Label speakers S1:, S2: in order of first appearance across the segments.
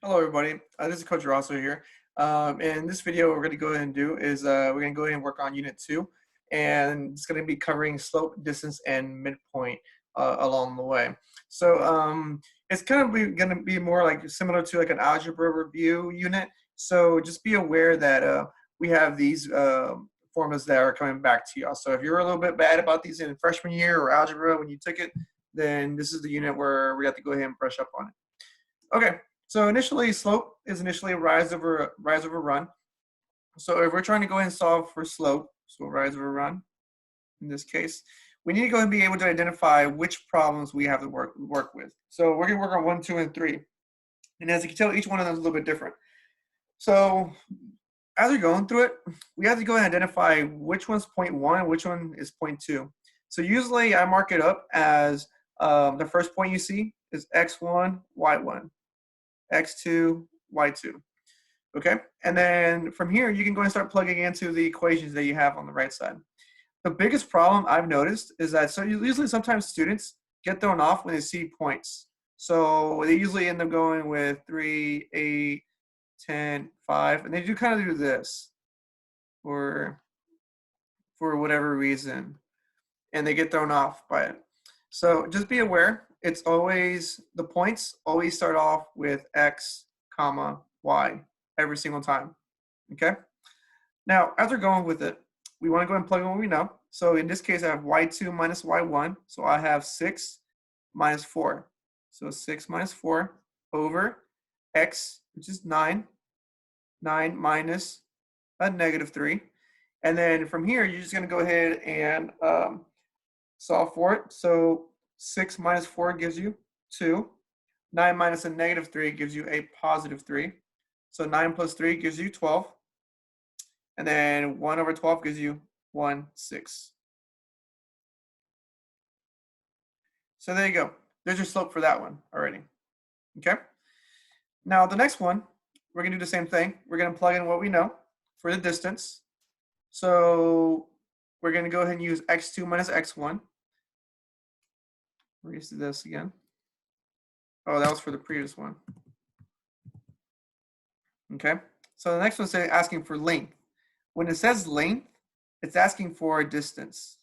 S1: Hello, everybody. This is Coach Rosso here. In this video, what we're going to go ahead and do is we're going to go ahead and work on Unit 2, and it's going to be covering slope, distance, and midpoint along the way. So it's kind of going to be more like similar to like an algebra review unit. So just be aware that we have these formulas that are coming back to y'all. So if you're a little bit bad about these in freshman year or algebra when you took it, then this is the unit where we have to go ahead and brush up on it. Okay. So initially, slope is initially a rise over run. So if we're trying to go ahead and solve for slope, so rise over run, in this case, we need to go ahead and be able to identify which problems we have to work with. So we're going to work on 1, 2, and 3. And as you can tell, each one of them is a little bit different. So as we're going through it, we have to go ahead and identify which one's point 1 and which one is point 2. So usually I mark it up as the first point you see is x1, y1. x2, y2, okay? And then from here, you can go and start plugging into the equations that you have on the right side. The biggest problem I've noticed is that usually sometimes students get thrown off when they see points. So they usually end up going with 3, 8, 10, 5, and they do kind of do this for whatever reason, and they get thrown off by it. So just be aware, it's always, the points always start off with x, comma, y every single time, okay? Now, as we're going with it, we want to go and plug in what we know. So in this case, I have y2 minus y1. So I have 6 minus 4. So 6 minus 4 over x, which is 9. 9 minus a negative 3. And then from here, you're just going to go ahead and solve for it. So 6 minus 4 gives you 2. 9 minus a negative 3 gives you a positive 3. So 9 plus 3 gives you 12. And then 1 over 12 gives you 1/6. So there you go. There's your slope for that one already. Okay? Now the next one, we're going to do the same thing. We're going to plug in what we know for the distance. So we're going to go ahead and use x2 minus x1. We're going to do this again. Oh, that was for the previous one. Okay, so the next one's asking for length. When it says length, it's asking for a distance.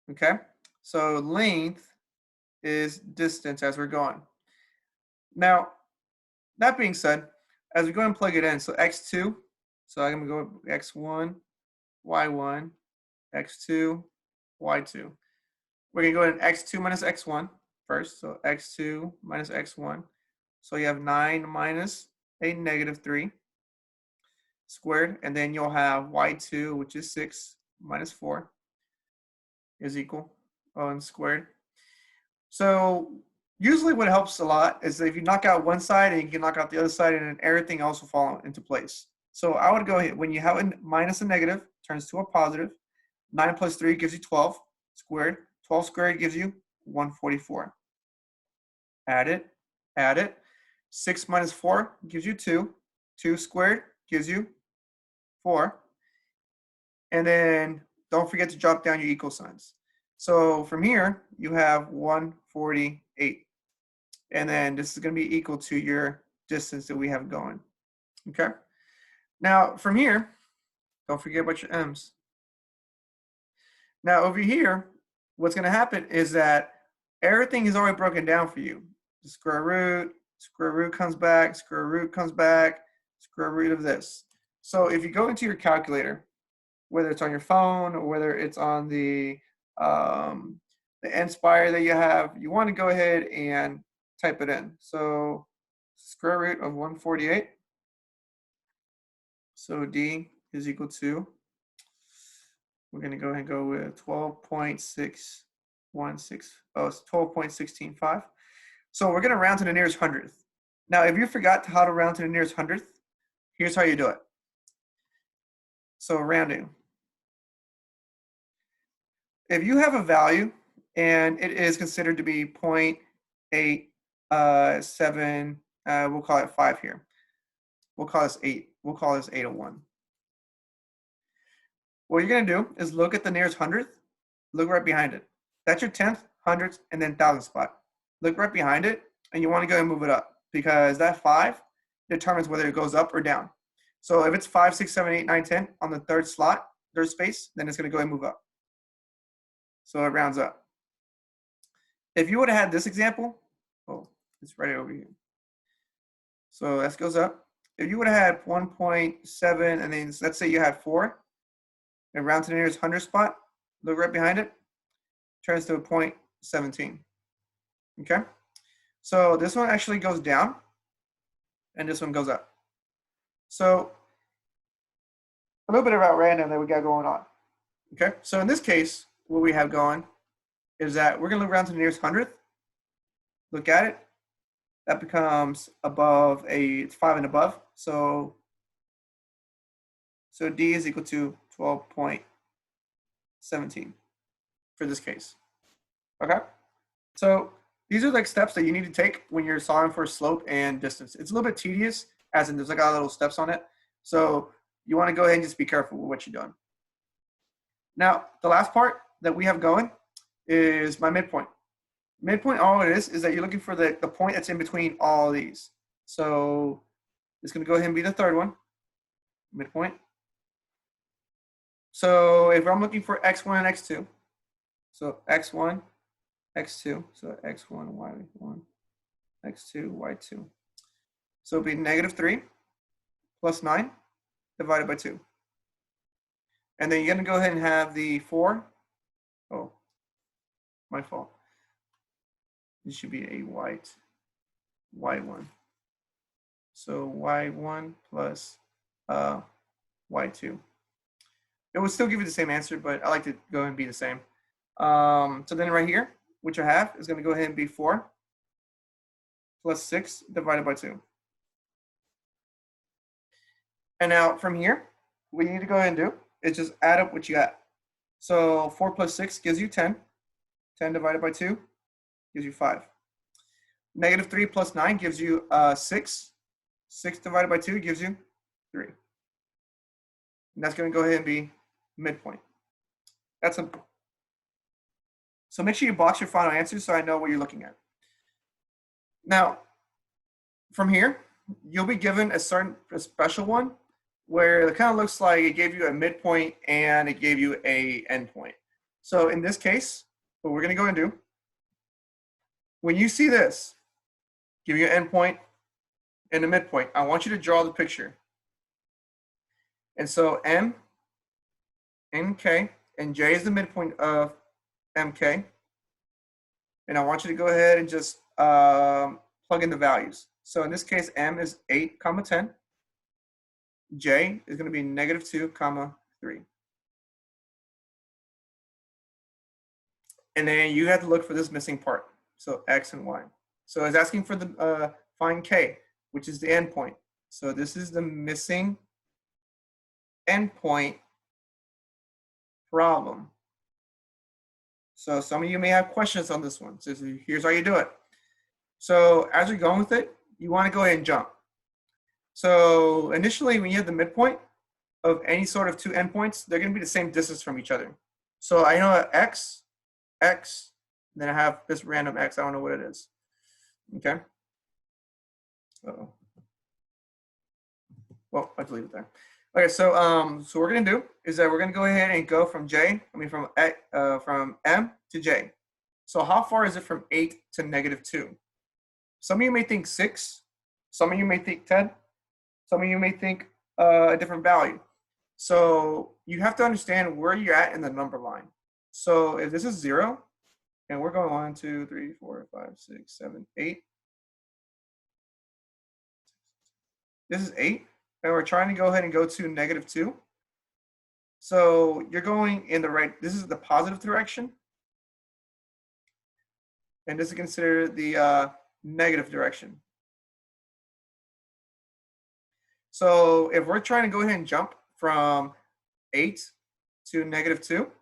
S1: Okay, so length is distance as we're going. Now, that being said, as we go and plug it in, so x2, so I'm going to go x1, y1, x2, y2. We're going to go in x2 minus x1 first, so x2 minus x1. So you have 9 minus a negative 3 squared, and then you'll have y2, which is 6 minus 4 is equal and squared. So usually what helps a lot is if you knock out one side and you can knock out the other side, and then everything else will fall into place. So I would go ahead, when you have a minus a negative, turns to a positive. 9 plus 3 gives you 12 squared. 12 squared gives you 144. Add it, add it. 6 minus 4 gives you 2. 2 squared gives you 4. And then don't forget to drop down your equal signs. So from here, you have 148. And then this is going to be equal to your distance that we have going. Okay? Now, from here, don't forget about your m's. Now, over here, what's going to happen is that everything is already broken down for you. The square root comes back, square root comes back, square root of this. So if you go into your calculator, whether it's on your phone or whether it's on the Inspire that you have, you want to go ahead and type it in. So square root of 148. So D is equal to, we're going to go ahead and go with 12.616. Oh, it's 12.165. So we're going to round to the nearest hundredth. Now, if you forgot how to round to the nearest hundredth, here's how you do it. So rounding. If you have a value and it is considered to be 0.87, we'll call it 5 here. We'll call this 8. We'll call this 801. What you're going to do is look at the nearest hundredth, look right behind it. That's your tenth, hundredth, and then thousandth spot. Look right behind it, and you want to go and move it up because that 5 determines whether it goes up or down. So if it's 5, 6, 7, 8, 9, 10 on the third slot, third space, then it's going to go ahead and move up. So it rounds up. If you would have had this example, oh, it's right over here. So that goes up. If you would have had 1.7, and then let's say you had 4, and round to the nearest 100 spot, look right behind it, turns to a 0.17. Okay? So this one actually goes down, and this one goes up. So a little bit about random that we got going on. Okay? So in this case, what we have going is that we're going to look around to the nearest 100th, look at it. That becomes above it's 5 and above. So D is equal to 12.17 for this case. Okay? So these are like steps that you need to take when you're solving for slope and distance. It's a little bit tedious, as in there's like a lot of little steps on it. So you want to go ahead and just be careful with what you're doing. Now, the last part that we have going is my midpoint. Midpoint, all it is that you're looking for the point that's in between all of these. So it's going to go ahead and be the third one, midpoint. So if I'm looking for x1 and x2, so x1, x2, so x1, y1, x2, y2. So it'll be -3 plus 9 divided by 2. And then you're going to go ahead and have the 4. Oh, my fault. It should be a white y1. So y1 plus y2. It will still give you the same answer, but I like to go ahead and be the same. So then right here, which I have is going to go ahead and be 4 plus 6 divided by 2. And now from here, what you need to go ahead and do is just add up what you got. So 4 plus 6 gives you 10. 10 divided by 2 gives you 5. -3 plus 9 gives you 6. 6 divided by 2 gives you 3. And that's going to go ahead and be midpoint. That's simple. So make sure you box your final answers so I know what you're looking at. Now, from here, you'll be given a special one where it kind of looks like it gave you a midpoint and it gave you a endpoint. So in this case, what we're going to go and do, when you see this, give you an endpoint and a midpoint, I want you to draw the picture. And so M, NK, and J is the midpoint of MK. And I want you to go ahead and just plug in the values. So in this case, M is 8, 10. J is going to be -2, 3. And then you have to look for this missing part. So X and Y. So it's asking for the find K, which is the endpoint. So this is the missing endpoint problem. So some of you may have questions on this one. So here's how you do it. So as you're going with it, you want to go ahead and jump. So initially, when you have the midpoint of any sort of two endpoints, they're going to be the same distance from each other. So I know X, X, then I have this random X. I don't know what it is. Okay. Uh-oh. Well, I'll leave it there. Okay, so what we're going to do is that we're going to go ahead and go from from M to J. So how far is it from 8 to -2? Some of you may think 6. Some of you may think 10. Some of you may think a different value. So you have to understand where you're at in the number line. So if this is 0, and we're going 1, 2, 3, 4, 5, 6, 7, 8. This is 8. And we're trying to go ahead and go to -2. So you're going in the right, this is the positive direction. And this is considered the negative direction. So if we're trying to go ahead and jump from 8 to -2,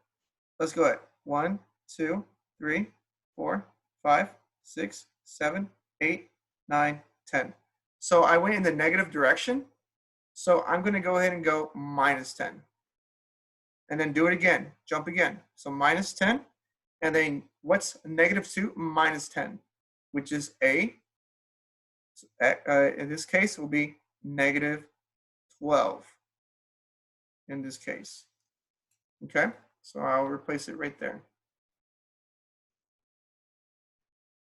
S1: let's go ahead. 1, 2, 3, 4, 5, 6, 7, 8, 9, 10. So I went in the negative direction. So I'm going to go ahead and go -10. And then do it again. Jump again. So -10. And then what's -2 minus 10? Which is A. In this case, it will be negative 12 in this case. Okay, so I'll replace it right there.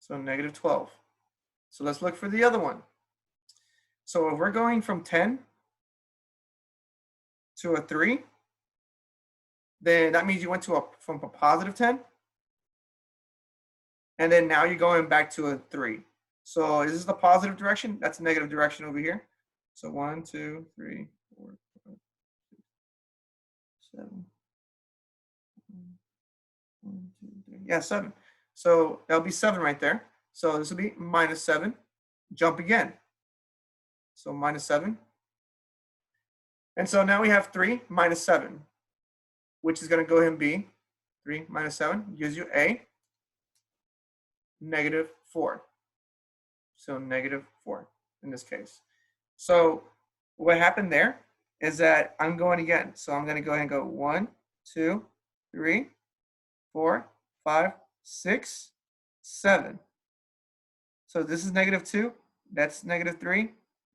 S1: So negative 12. So let's look for the other one. So if we're going from 10 to a 3, then that means you went to from a positive 10, and then now you're going back to a 3. So is this the positive direction? That's the negative direction over here. So 1, 2, 3, 4, 5, 6, 7. 1, 2, 3. Yeah, 7. So that'll be 7 right there. So this will be minus 7. Jump again. So minus 7. And so now we have 3 minus 7, which is going to go ahead and be 3 minus 7 gives you a negative 4. So negative 4 in this case. So what happened there is that I'm going again. So I'm going to go ahead and go 1, 2, 3, 4, 5, 6, 7. So this is negative 2. That's negative 3.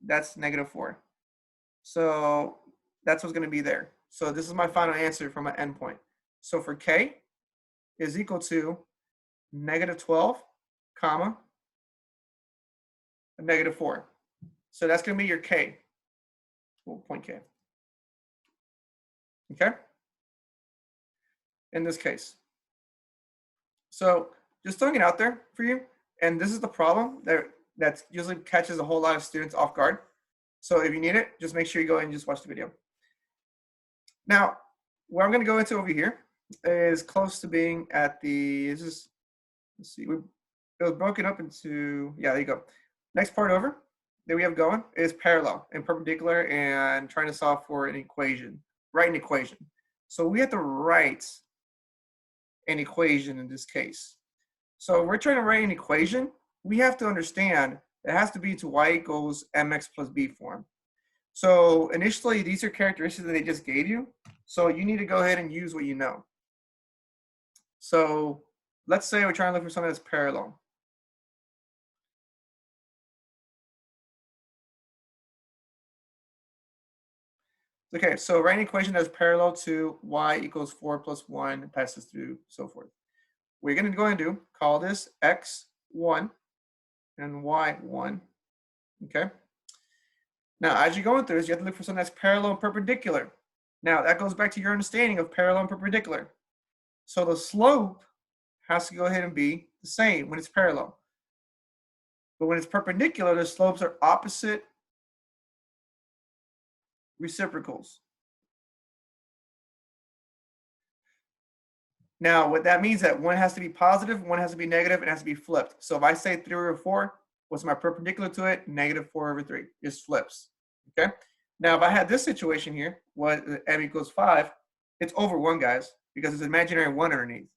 S1: That's negative 4. So that's what's going to be there. So this is my final answer for my endpoint. So for k is equal to negative 12, comma, a negative 4. So that's going to be your k. Well, point k. Okay? In this case. So just throwing it out there for you, and this is the problem that usually catches a whole lot of students off guard. So if you need it, just make sure you go and just watch the video. Now, what I'm going to go into over here is close to being at the, let's see, it was broken up into, yeah, there you go. Next part over that we have going is parallel and perpendicular and trying to solve for an equation, write an equation. So we have to write an equation in this case. So if we're trying to write an equation, we have to understand it has to be to y equals mx plus b form. So initially, these are characteristics that they just gave you. So you need to go ahead and use what you know. So let's say we're trying to look for something that's parallel. Okay, so write an equation that's parallel to y equals 4 plus 1 passes through, so forth. We're going to go and do, call this x1 and y1, okay? Now, as you're going through this, you have to look for something that's parallel and perpendicular. Now, that goes back to your understanding of parallel and perpendicular. So the slope has to go ahead and be the same when it's parallel. But when it's perpendicular, the slopes are opposite reciprocals. Now, what that means is that one has to be positive, one has to be negative, and it has to be flipped. So if I say 3 over 4, what's my perpendicular to it? Negative 4 over 3. Just flips. Okay? Now, if I had this situation here, what m equals 5, it's over 1, guys, because it's an imaginary 1 underneath.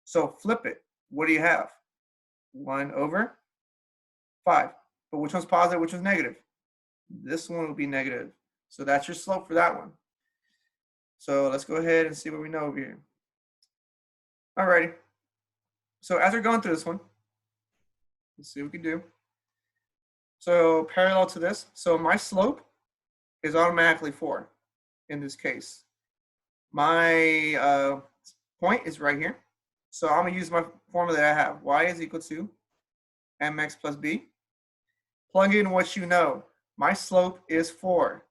S1: So flip it. What do you have? 1 over 5. But which one's positive, which one's negative? This one will be negative. So that's your slope for that one. So let's go ahead and see what we know over here. Alrighty. So as we're going through this one, let's see what we can do. So parallel to this, so my slope is automatically 4 in this case. My point is right here. So I'm going to use my formula that I have. Y is equal to mx plus b. Plug in what you know. My slope is 4.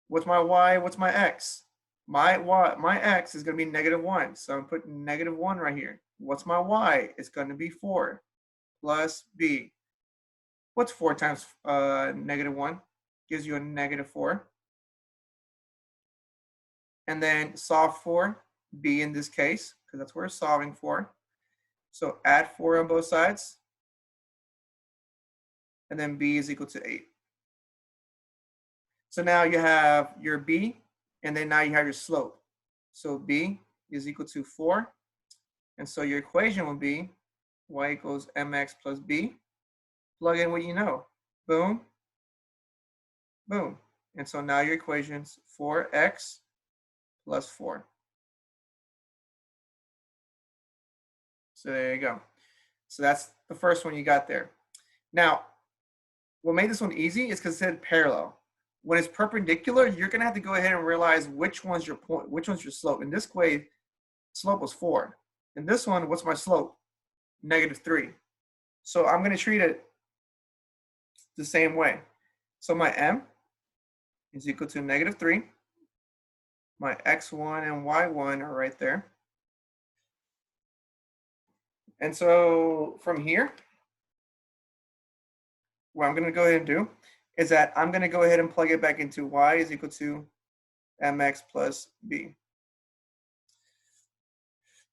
S1: What's my y? What's my x? My x is going to be negative 1. So I'm putting negative 1 right here. What's my y? It's going to be 4 plus b. What's 4 times negative 1? Gives you a negative 4. And then solve for b in this case, because that's what we're solving for. So add 4 on both sides. And then b is equal to 8. So now you have your b, and then now you have your slope. So b is equal to 4. And so your equation will be y equals mx plus b. Plug in what you know. Boom. Boom. And so now your equation's 4x plus 4. So there you go. So that's the first one you got there. Now, what made this one easy is because it said parallel. When it's perpendicular, you're gonna have to go ahead and realize which one's your point, which one's your slope. In this way, slope was 4. In this one, what's my slope? -3. So I'm gonna treat it the same way. So my m is equal to -3. My x1 and y1 are right there. And so from here, what I'm going to go ahead and do is that I'm going to go ahead and plug it back into y is equal to mx plus b.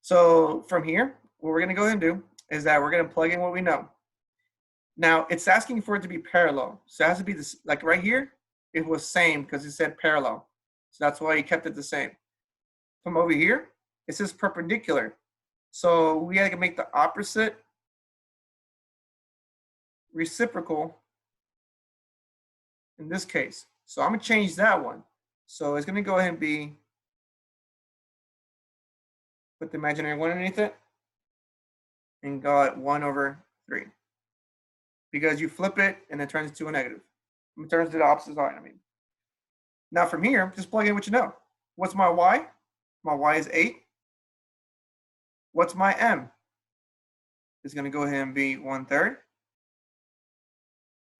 S1: So from here, what we're going to go ahead and do is that we're going to plug in what we know. Now it's asking for it to be parallel. So it has to be this, like right here, it was same because it said parallel. So that's why he kept it the same. From over here, it says perpendicular. So we had to make the opposite reciprocal in this case. So I'm gonna change that one. So it's gonna go ahead and be, put the imaginary 1 underneath it, and go at 1/3. Because you flip it and it turns into a negative. It turns to the opposite side, I mean. Now from here, just plug in what you know. What's my y? My y is 8. What's my m? It's gonna go ahead and be 1/3.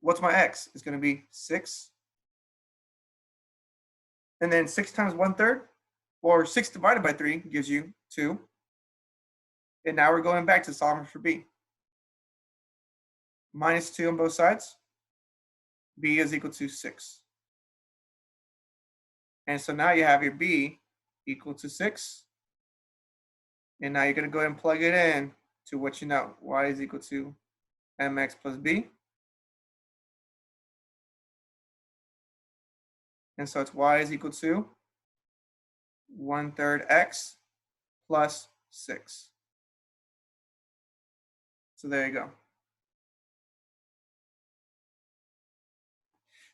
S1: What's my x? It's gonna be 6. And then 6 times 1/3, or 6 divided by 3 gives you 2. And now we're going back to solving for b. -2 on both sides. B is equal to 6. And so now you have your b equal to 6. And now you're going to go ahead and plug it in to what you know. Y is equal to mx plus b. And so it's y is equal to 1/3 x plus 6. So there you go.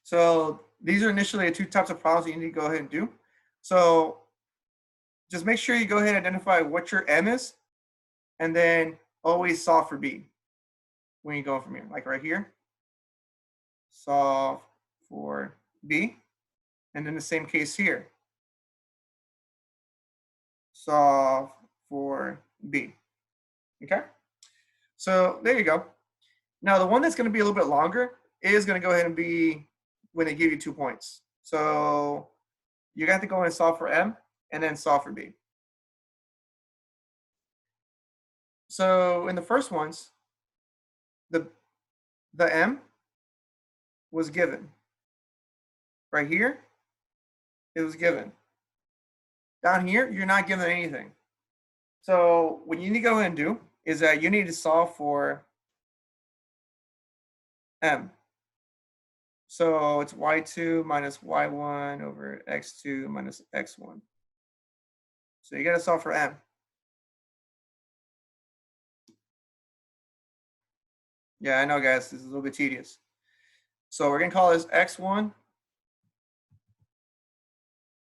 S1: So these are initially the 2 types of problems you need to go ahead and do. So just make sure you go ahead and identify what your m is, and then always solve for b when you go from here. Like right here, solve for b. And in the same case here, solve for b. Okay? So there you go. Now the one that's going to be a little bit longer is going to go ahead and be when they give you 2 points. So you got to go and solve for m and then solve for b. So in the first ones, the m was given. Right here, it was given. Down here, you're not given anything. So what you need to go ahead and do is that you need to solve for m. So it's y2 minus y1 over x2 minus x1. So you got to solve for m. Yeah, I know, guys, this is a little bit tedious. So we're going to call this x1,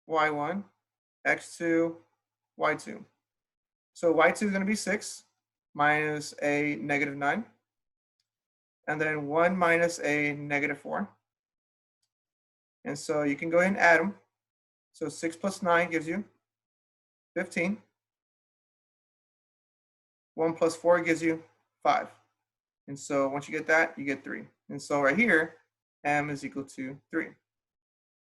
S1: y1, x2, y2. So y2 is going to be 6 minus a -9. And then 1 minus a -4. And so you can go ahead and add them. So 6 plus 9 gives you 15. 1 plus 4 gives you 5. And so once you get that, you get 3. And so right here, m is equal to 3.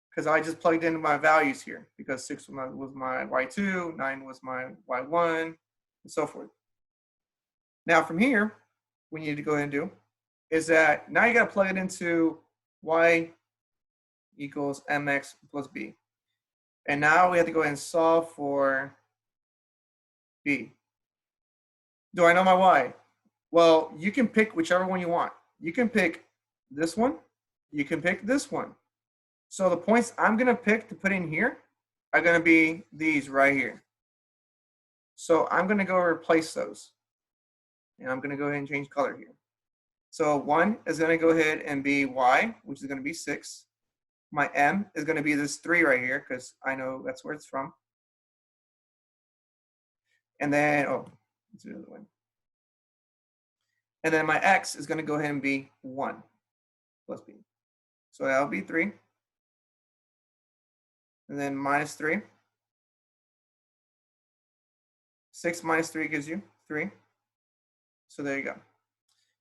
S1: Because I just plugged in my values here, because 6 was my y2, 9 was my y1, and so forth. Now from here, what you need to go ahead and do is that now you got to plug it into y equals mx plus b. And now we have to go ahead and solve for b. Do I know my y? Well, you can pick whichever one you want. You can pick this one. You can pick this one. So the points I'm going to pick to put in here are going to be these right here. So I'm going to go replace those. And I'm going to go ahead and change color here. So 1 is going to go ahead and be y, which is going to be 6. My m is going to be this 3 right here, because I know that's where it's from. And then, oh, let's do the other one. And then my x is going to go ahead and be 1 plus b. So that'll be 3. And then minus 3. 6 minus 3 gives you 3. So there you go.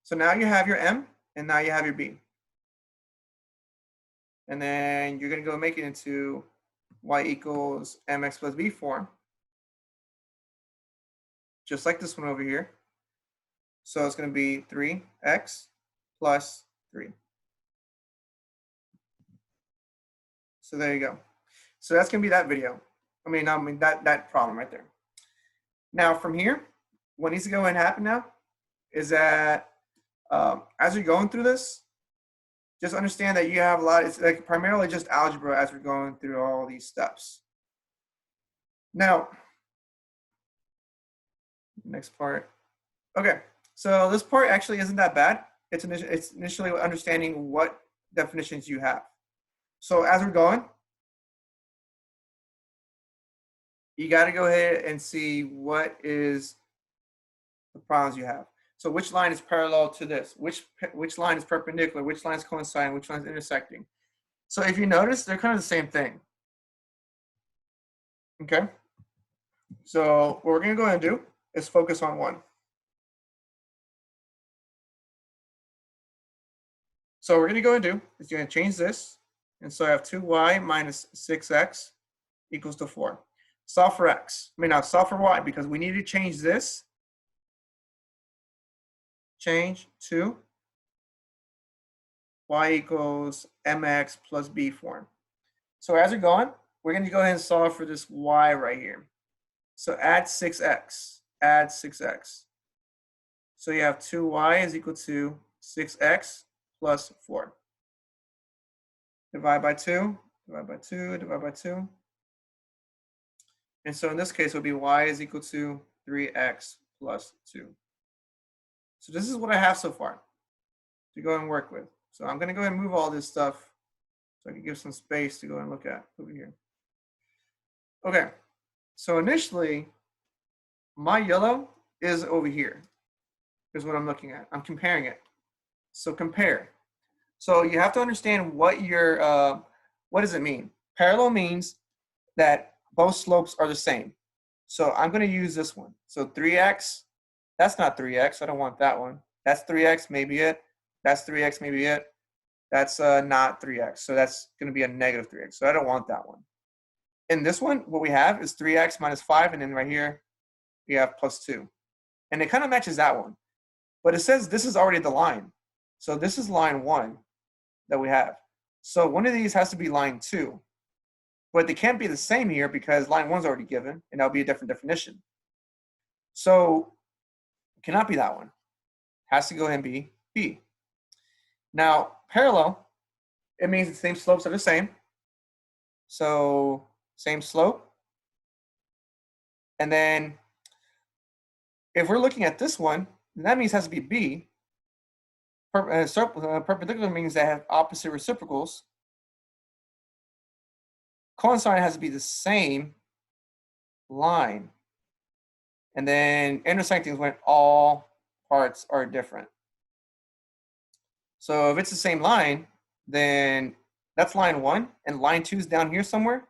S1: So now you have your m, and now you have your b. And then you're going to go make it into y equals mx plus b form, just like this one over here. So it's going to be 3x plus 3. So there you go. So that's going to be that video. I mean that problem right there. Now from here, what needs to go and happen now is that as you're going through this, just understand that you have a lot. It's like primarily just algebra as we're going through all these steps. Now, next part. Okay, so this part actually isn't that bad. It's initially understanding what definitions you have. So as we're going, you got to go ahead and see what is the problems you have. So which line is parallel to this? Which line is perpendicular? Which line is coinciding? Which line is intersecting? So if you notice, they're kind of the same thing. Okay. So what we're going to go ahead and do is focus on one. So what we're going to go and do is you're going to change this. And so I have 2y minus 6x equals to 4. Solve for x. I mean, not solve for y, because we need to change this. Change to y equals mx plus b form. So as we're going, we're going to go ahead and solve for this y right here. So add 6x. Add 6x. So you have 2y is equal to 6x plus 4. Divide by 2, divide by 2, divide by 2. And so in this case, it would be y is equal to 3x plus 2. So this is what I have so far to go and work with. So I'm going to go ahead and move all this stuff so I can give some space to go and look at over here. Okay, so initially, my yellow is over here. Here's what I'm looking at. I'm comparing it. So compare. So you have to understand what your, what does it mean? Parallel means that both slopes are the same. So I'm going to use this one. So 3x, that's not 3x. I don't want that one. That's 3x, maybe it. That's 3x, maybe it. That's not 3x. So that's going to be a negative 3x. So I don't want that one. In this one, what we have is 3x minus 5. And then right here, we have plus 2. And it kind of matches that one. But it says this is already the line. So this is line 1 that we have. So one of these has to be line 2. But they can't be the same here because line 1 is already given, and that'll be a different definition. So it cannot be that one. Has to go ahead and be B. Now, parallel, it means the same slopes are the same. So same slope. And then if we're looking at this one, then that means it has to be B. Perpendicular means they have opposite reciprocals. Coinciding has to be the same line. And then intersecting is when all parts are different. So if it's the same line, then that's line 1, and line 2 is down here somewhere.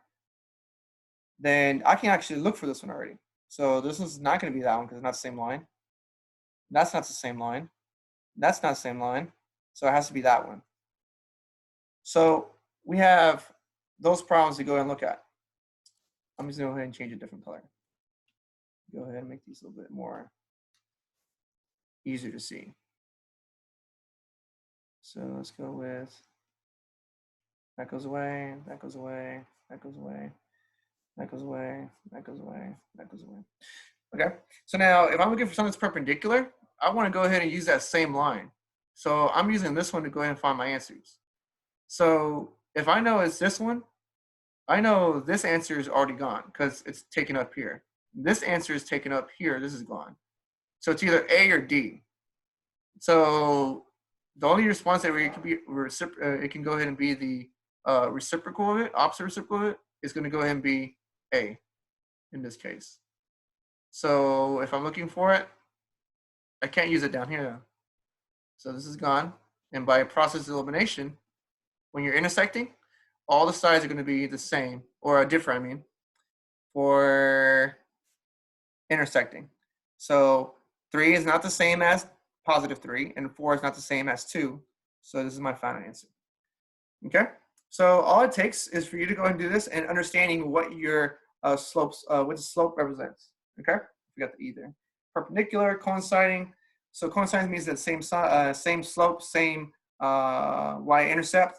S1: Then I can actually look for this one already. So this is not going to be that one because it's not the same line. That's not the same line. That's not the same line. So it has to be that one. So we have those problems to go and look at. I'm just going to go ahead and change a different color. Go ahead and make these a little bit more easier to see. So let's go with that goes away, that goes away, that goes away, that goes away, that goes away, that goes away. Okay, so now if I'm looking for something that's perpendicular, I want to go ahead and use that same line. So I'm using this one to go ahead and find my answers. So if I know it's this one, I know this answer is already gone because it's taken up here. This answer is taken up here. This is gone. So it's either A or D. So the only response that it can be it can go ahead and be the reciprocal of it, opposite reciprocal of it, is going to go ahead and be A in this case. So if I'm looking for it, I can't use it down here though. So this is gone. And by process of elimination, when you're intersecting, all the sides are going to be the same, or different, I mean, for intersecting. So 3 is not the same as positive 3, and 4 is not the same as 2. So this is my final answer. Okay? So all it takes is for you to go and do this and understanding what your what the slope represents. Okay? We got the E there. Perpendicular, coinciding. So coinciding means that same slope, same y-intercept,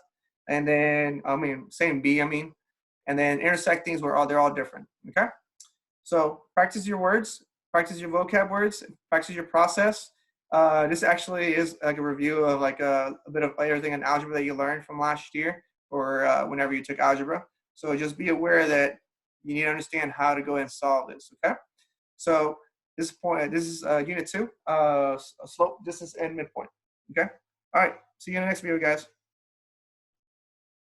S1: and then same b. And then intersecting is where they're all different. Okay? So practice your words, practice your vocab words, practice your process. This actually is like a review of like a bit of everything in algebra that you learned from last year or whenever you took algebra. So just be aware that you need to understand how to go and solve this, okay? So this is unit 2, slope, distance, and midpoint, okay? All right, see you in the next video, guys.